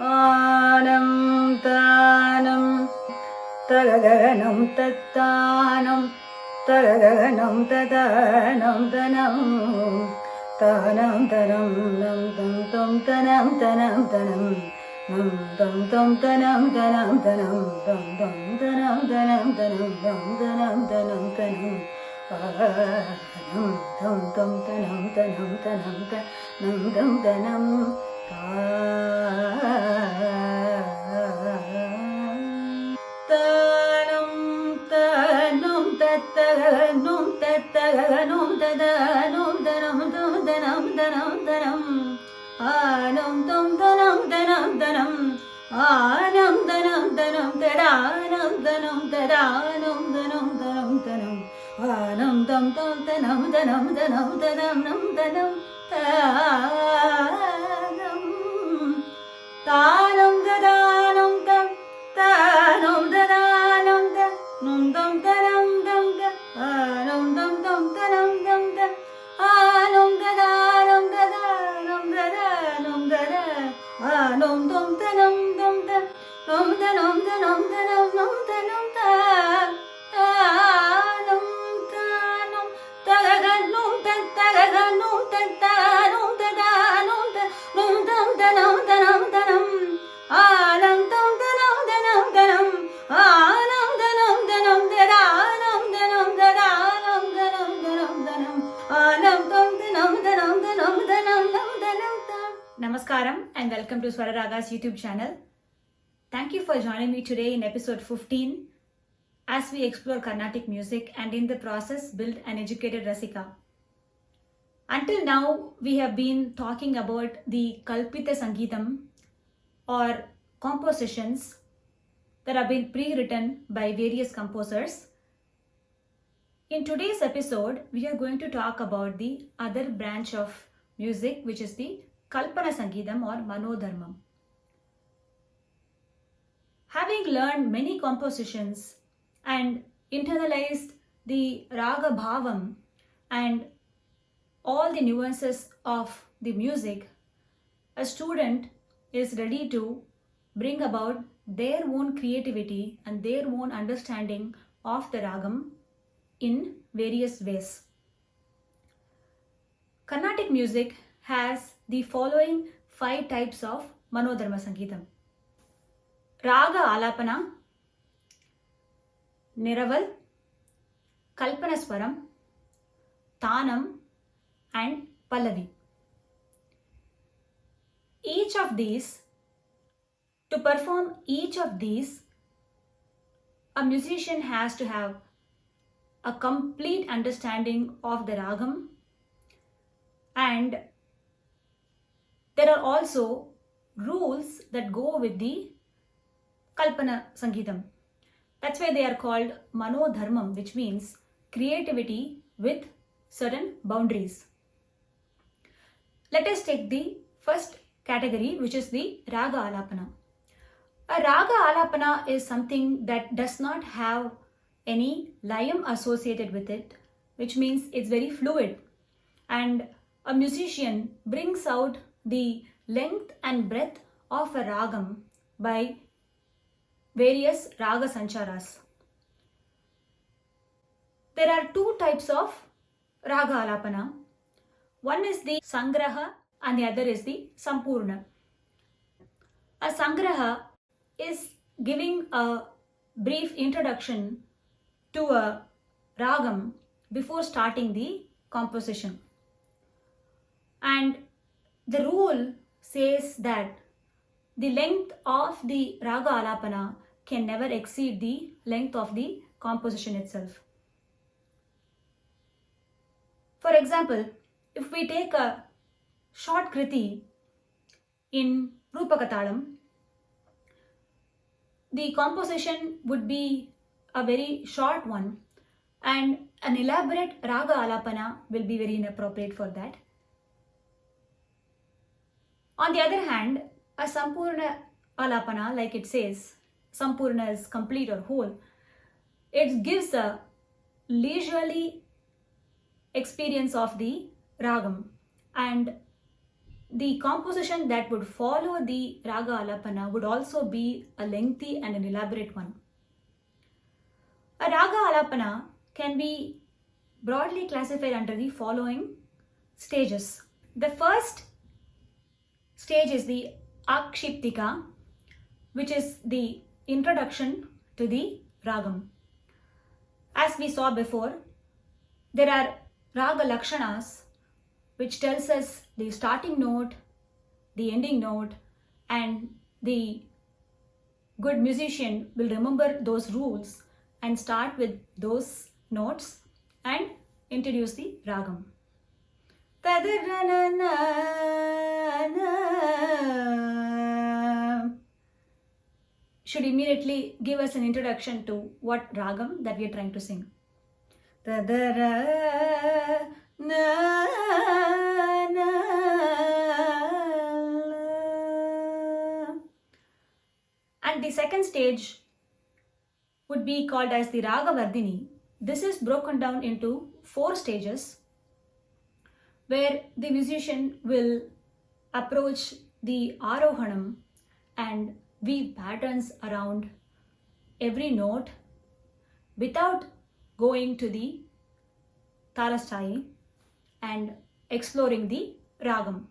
आनं तानं तगगनं तत्तानं तगगनं तदानं तनं तानं तनं नं तं तं तनं तनं तनं नं तं तं तनं तनं तनं तं तं तनं तनं तनं तं तनं तनं तनं तं तं तनं तनं तनं तं तं तनं तानं तानं तत्तगनं तत्तगनं तदानं तनं तं तनं तनं तनं आनं तं तनं तनं तनं आनं तनं तनं तदानं तनं तदानं तनं तनं तनं आनं तं तं तनं तनं तनं तदनं तनं तानं ददानं तं तानं ददानं तं नं तं तनं तं तानं तं तं तनं तं आनं ददानं ददानं ददानं ददा आनं तं तनं तं तं तनं तनं तनं नं तनं तानं तानं तगगनं तत्तगगनं तत्तानं तदानं तं तं तनं तनं तनं आनं तं तनं तनं तनं आनं तनं तनं तदानं तनं तदानं तनं तनं तनं आनं तं तनं तनं तनं तनं तनं तनं. Namaskaram and welcome to Swara Raga's YouTube channel. Thank you for joining me today in episode 15 as we explore Carnatic music and in the process build an educated Rasika. Until now, we have been talking about the Kalpita Sangeetam or compositions that have been pre-written by various composers. In today's episode, we are going to talk about the other branch of music, which is the Kalpana Sangeetam or Manodharmam. Having learned many compositions and internalized the Raga Bhavam and all the nuances of the music, a student is ready to bring about their own creativity and their own understanding of the Ragam in various ways. Carnatic music has the following 5 types of Manodharma Sangeetam. Raga Alapana, Niraval, Kalpanaswaram, Tanam and Pallavi. To perform each of these, a musician has to have a complete understanding of the Ragam, and there are also rules that go with the Kalpana Sangeetam. That's why they are called Manodharmam, which means creativity with certain boundaries. Let us take the first category, which is the Raga Alapana. A Raga Alapana is something that does not have any layam associated with it, which means it's very fluid, and a musician brings out the length and breadth of a ragam by various raga sancharas. There are 2 types of Raga Alapana. One is the Sangraha and the other is the Sampurna. A Sangraha is giving a brief introduction to a Ragam before starting the composition. And the rule says that the length of the Raga Alapana can never exceed the length of the composition itself. For example, if we take a short kriti in Rupakatalam, the composition would be a very short one, and an elaborate Raga Alapana will be very inappropriate for that. On the other hand, a Sampurna Alapana, like it says, Sampurna is complete or whole, it gives a leisurely experience of the Ragam, and the composition that would follow the Raga Alapana would also be a lengthy and an elaborate one. A Raga Alapana can be broadly classified under the following stages. The first stage is the Akshiptika, which is the introduction to the Ragam. As we saw before, there are Raga Lakshanas, which tells us the starting note, the ending note, and the good musician will remember those rules and start with those notes and introduce the Ragam. Should immediately give us an introduction to what Ragam that we are trying to sing. And the second stage would be called as the Raga Vardhini. This is broken down into 4 stages where the musician will approach the Arohanam and weave patterns around every note without going to the Tarasthai and exploring the Ragam,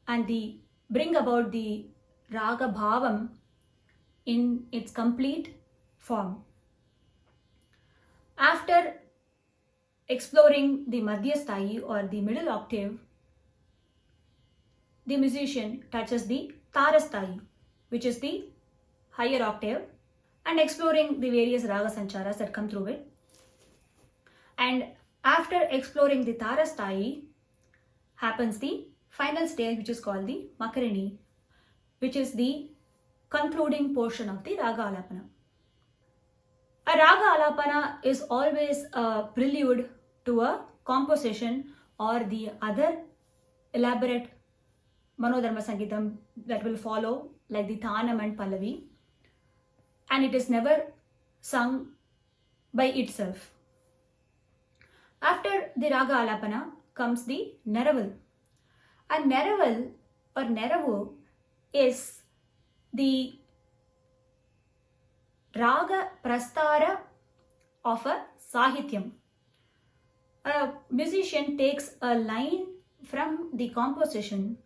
and bring about the Raga Bhavam in its complete form. After exploring the Madhyasthai or the middle octave, the musician touches the Tarasthai, which is the higher octave, and exploring the various Raga Sancharas that come through it. And after exploring the Tarasthai happens the final stage, which is called the Makarini, which is the concluding portion of the Raga Alapana. A Raga Alapana is always a prelude to a composition or the other elaborate Manodharma Sangeetam that will follow, like the Thanam and Pallavi, and it is never sung by itself. After the Raga Alapana comes the Neraval. A Neraval or Neravu is the Raga Prastara of a Sahityam. A musician takes a line from the composition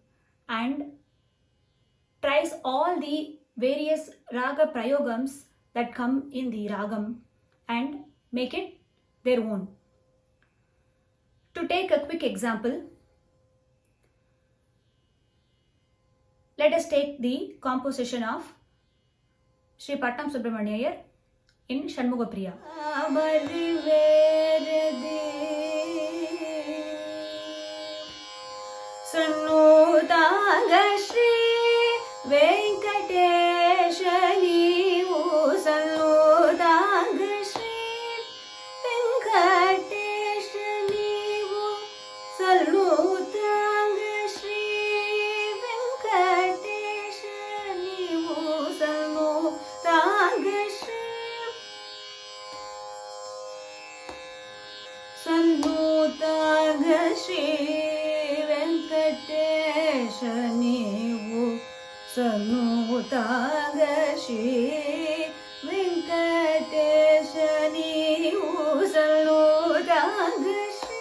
and tries all the various Raga Prayogams that come in the Ragam and make it their own. To take a quick example, let us take the composition of Sri Patnam Subramania Iyer in Shanmugapriya. Sannutanga Shri Venkatesha Neevu, Sannutanga Shri Venkatesha Neevu, Sannutanga Shri Venkatesha Neevu, Sannutanga Shri Venkatesha Neevu, Sannutanga Shri Venkatesha Neevu, Sannutanga Shri.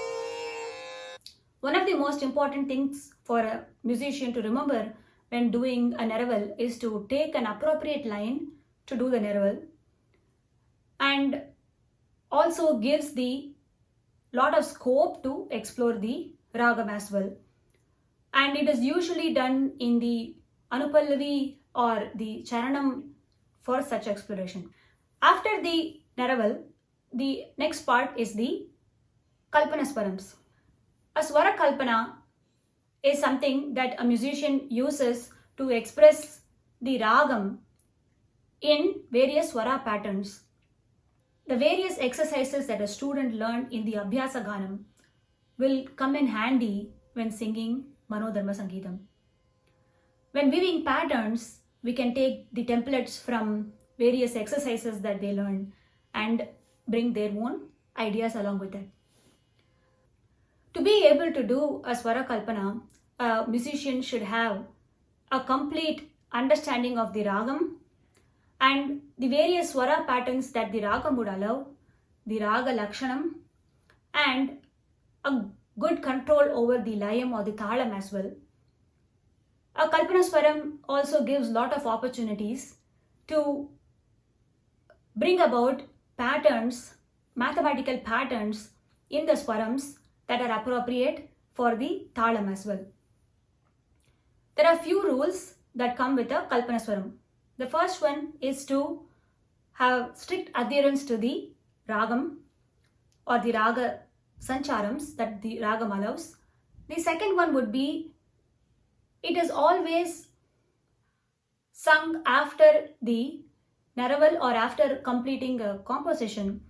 One of the most important things for a musician to remember when doing a Neraval is to take an appropriate line to do the Neraval, and also gives the lot of scope to explore the Ragam as well. And it is usually done in the Anupallavi or the Charanam for such exploration. After the Neraval, the next part is the Kalpana Swarams. A Swara Kalpana is something that a musician uses to express the Ragam in various Swara patterns. The various exercises that a student learned in the Abhyasa Ganam will come in handy when singing Manodharma Sangeetam. When weaving patterns, we can take the templates from various exercises that they learn and bring their own ideas along with it. To be able to do a Swara Kalpana, a musician should have a complete understanding of the ragam and the various swara patterns that the ragam would allow, the raga lakshanam, and a good control over the layam or the thalam as well. A Kalpanaswaram also gives lot of opportunities to bring about patterns, mathematical patterns in the swarams that are appropriate for the thalam as well. There are few rules that come with a Kalpanaswaram. The first one is to have strict adherence to the ragam or the raga sancharams that the ragam allows. The second one would be it is always sung after the naraval or after completing a composition,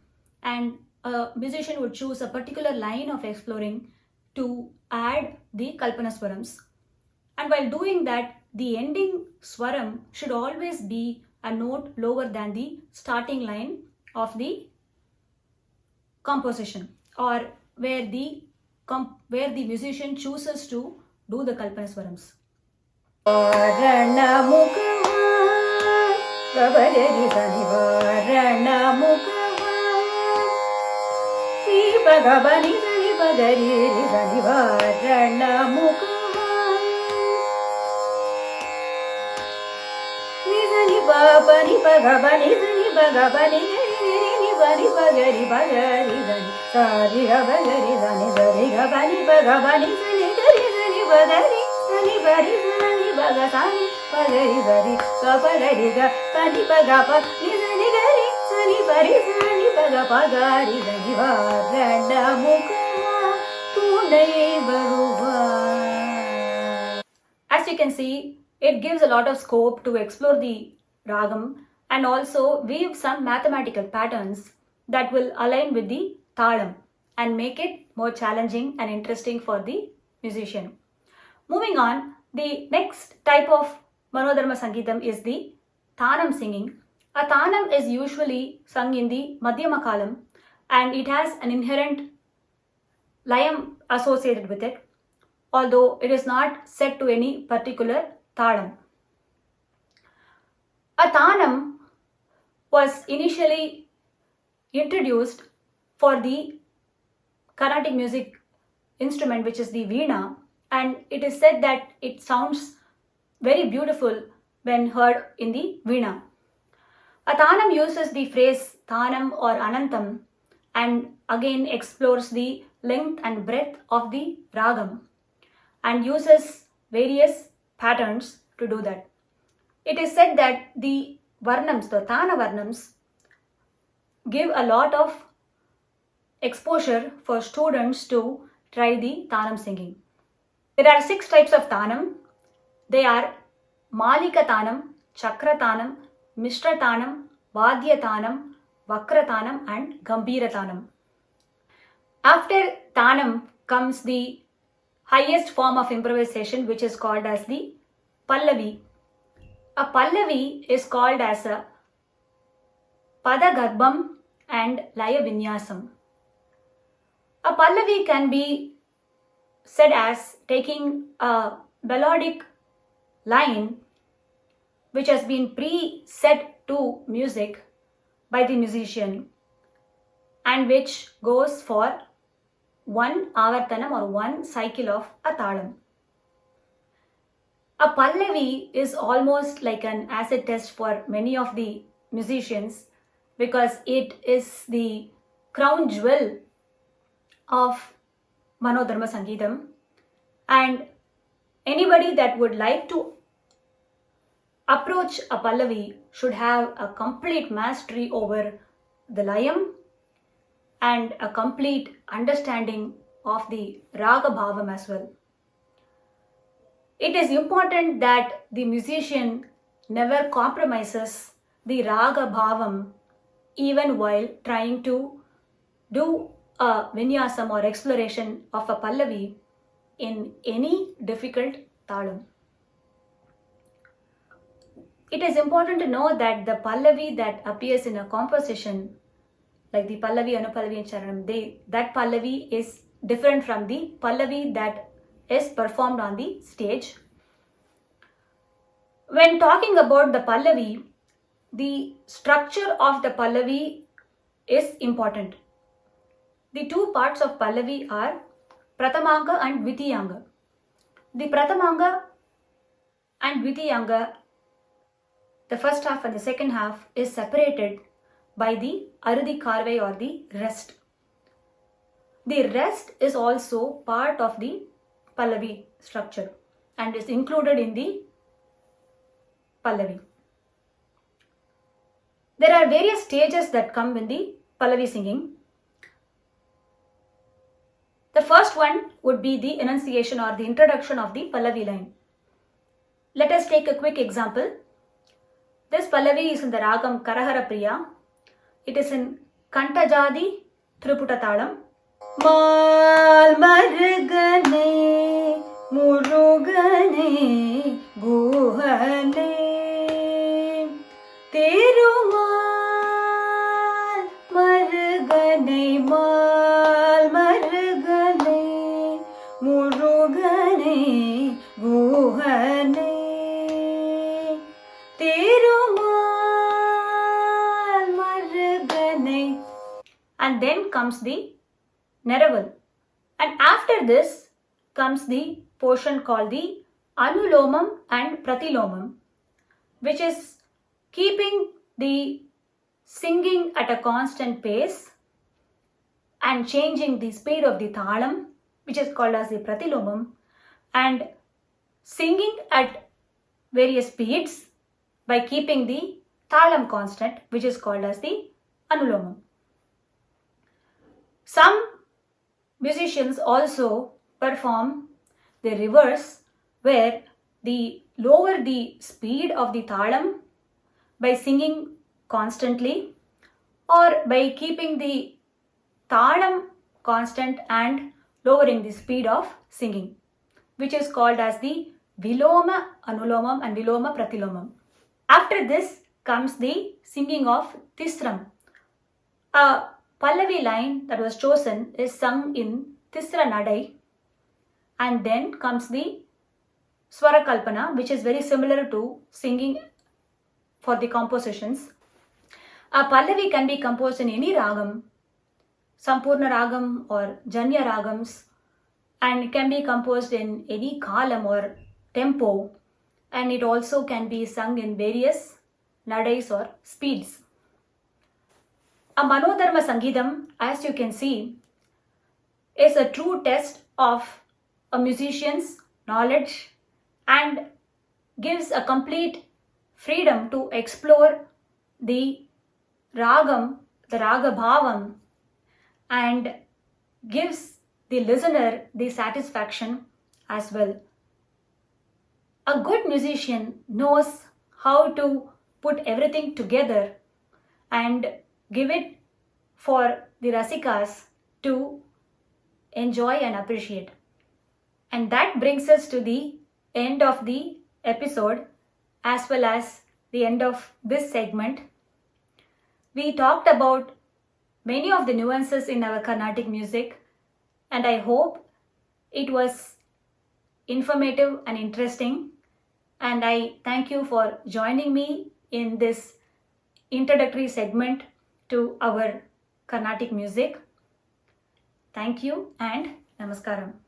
and a musician would choose a particular line of exploring to add the Kalpanaswarams. And while doing that, the ending swaram should always be a note lower than the starting line of the composition, or where the musician chooses to do the Kalpanaswarams. Bani bagabani zani bagabani ni bani bagari bagari zani sari bagari zani sari bagani bagabani zani gari zani bagari zani bari zani bagasani bagari zani bagari ga zani bagapa ni zani gari zani bari zani bagapagari zani varanda mukha tunai baruva. As you can see, it gives a lot of scope to explore the ragam and also weave some mathematical patterns that will align with the thalam and make it more challenging and interesting for the musician. Moving on, the next type of Manodharma Sangeetam is the Thanam singing. A Thanam is usually sung in the Madhyama Kalam and it has an inherent layam associated with it, although it is not set to any particular thalam. A Thanam was initially introduced for the Carnatic music instrument, which is the veena, and it is said that it sounds very beautiful when heard in the veena. A Thanam uses the phrase Thanam or Anantam and again explores the length and breadth of the ragam and uses various patterns to do that. It is said that the varnams, the Thana varnams, give a lot of exposure for students to try the Thanam singing. There are 6 types of Thanam. They are Malika Thanam, Chakra Thanam, Mishra Thanam, Vadya Thanam, Vakra Thanam and Gambhira Thanam. After Thanam comes the highest form of improvisation, which is called as the Pallavi. A Pallavi is called as a Padagarbham and Laya Vinyasam. A Pallavi can be said as taking a melodic line which has been pre-set to music by the musician and which goes for one avartanam or one cycle of a thalam. A Pallavi is almost like an acid test for many of the musicians because it is the crown jewel of Manodharma Sangeetam, and anybody that would like to approach a Pallavi should have a complete mastery over the layam and a complete understanding of the raga bhavam as well. It is important that the musician never compromises the raga bhavam even while trying to do a vinyasam or exploration of a Pallavi in any difficult thalam. It is important to know that the Pallavi that appears in a composition, like the Pallavi, Anupallavi and Charanam, that Pallavi is different from the Pallavi that is performed on the stage. When talking about the Pallavi, the structure of the Pallavi is important. The two parts of Pallavi are Pratamanga and Dvitiyanga. The Pratamanga and Dvitiyanga, the first half and the second half, is separated by the Arudhi Karve or the rest. The rest is also part of the Pallavi structure and is included in the Pallavi. There are various stages that come in the Pallavi singing. The first one would be the enunciation or the introduction of the Pallavi line. Let us take a quick example. This Pallavi is in the Ragam Karahara Priya. It is in Kantajadi Triputa Talam. Mal Marugane Murugane Guhane Tirumal Marugane Mal Marugane Murugane Guhane Tirumal Marugane. And then comes the Neraval. And after this comes the portion called the Anulomam and Pratilomam, which is keeping the singing at a constant pace and changing the speed of the Thalam, which is called as the Pratilomam, and singing at various speeds by keeping the Thalam constant, which is called as the Anulomam. Some musicians also perform the reverse, where they lower the speed of the Thalam by singing constantly or by keeping the Thalam constant and lowering the speed of singing, which is called as the Viloma Anulomam and Viloma Pratilomam. After this comes the singing of Tisram. A Pallavi line that was chosen is sung in Tisra Nadai, and then comes the Swara Kalpana, which is very similar to singing for the compositions. A Pallavi can be composed in any ragam, Sampurna Ragam or Janya Ragams, and it can be composed in any kalam or tempo, and it also can be sung in various nadais or speeds. A Manodharma Sangeetam, as you can see, is a true test of a musician's knowledge and gives a complete freedom to explore the ragam, the raga bhavam, and gives the listener the satisfaction as well. A good musician knows how to put everything together and give it for the rasikas to enjoy and appreciate. And that brings us to the end of the episode as well as the end of this segment. We talked about many of the nuances in our Carnatic music, and I hope it was informative and interesting. And I thank you for joining me in this introductory segment to our Carnatic music. Thank you and Namaskaram.